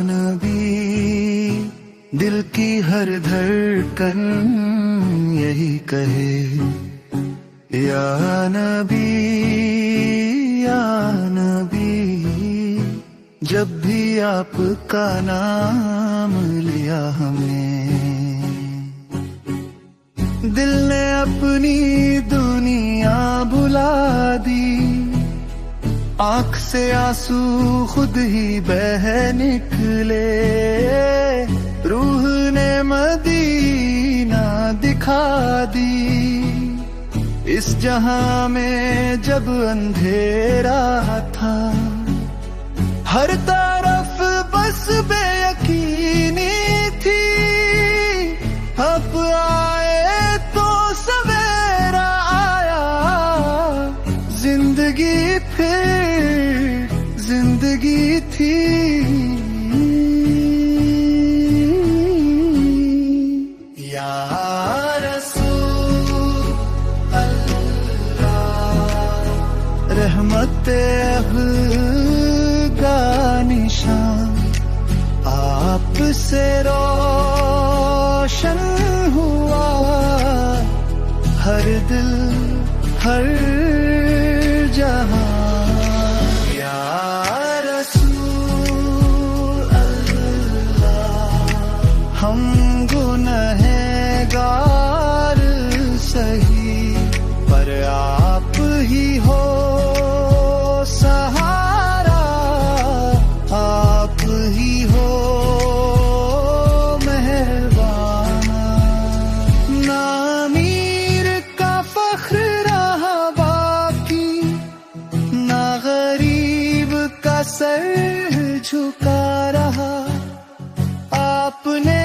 नबी, दिल की हर धड़कन यही कहे, या नबी या नबी। जब भी आपका नाम लिया हमने, दिल ने अपनी दुनिया भुला दी। आँख से आंसू खुद ही बह निकले, रूह ने मदीना दिखा दी। इस जहां में जब अंधेरा था, हर तरफ बस बेयकीनी थी। अब आए तो सवेरा आया, जिंदगी फिर जिंदगी थी। या रसूल अल्लाह, रहमत निशान आपसे रोशन हुआ। हर दिल हर जहां, या रसूल अल्लाह। हम गुनहगार सही, पर आप ही हो सहारा, आप ही हो मेहरबान। ना अमीर का फख्र रहा बाकी, ना गरीब का सर झुका रहा। आपने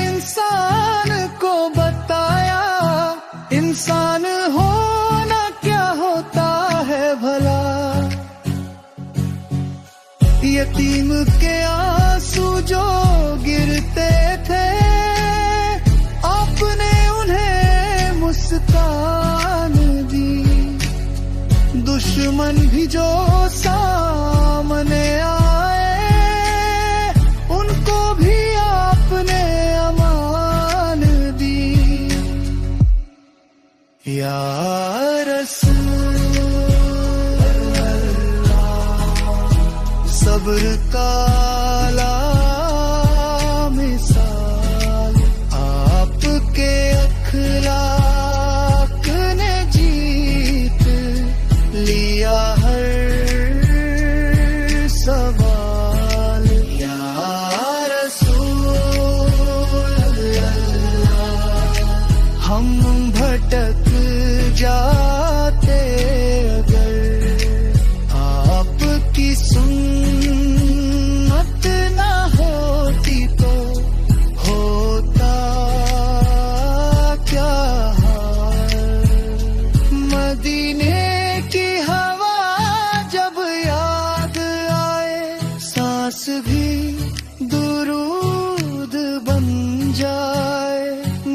इंसान को बताया, इंसान होना क्या होता है भला। यतीम के आंसू जो गिरते थे, आपने उन्हें मुस्कान दी। दुश्मन भी जो सामने आए, उनको भी आपने अमान दी। या रसूल सब्र का मिसाल, आपके अखलाक ने जीत लिया हर सवाल। या रसूल अल्लाह, हम भटक जाते अगर आपकी सुन्नत ना होती, तो होता क्या हाल। मदीने की हवा जब याद आए, सांस भी दुरूद बन जाए।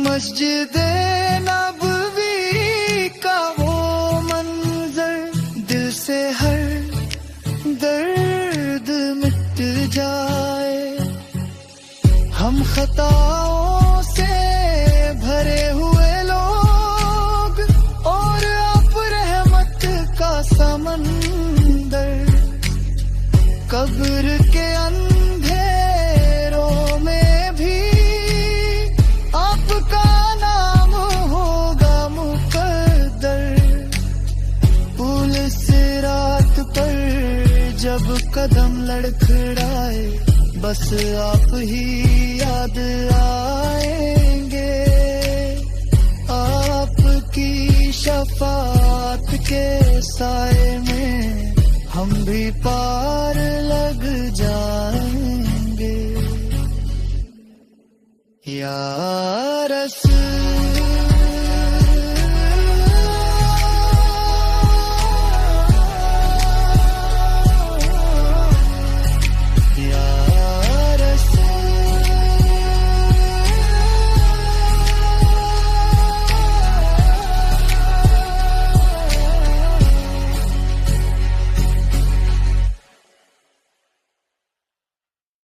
मस्जिद नबवी का वो मंजर, दिल से हर दर्द मिट जाए। हम खताओं से भरे हुए लोग, और आप रहमत का समंदर। कब्र के अंधेरों में भी आपका नाम होगा मुकद्दर। पुलिस रात पर जब कदम लड़खड़ाए, बस आप ही याद आएंगे। आपकी शफात के साए में हम भी पार लग जाएं।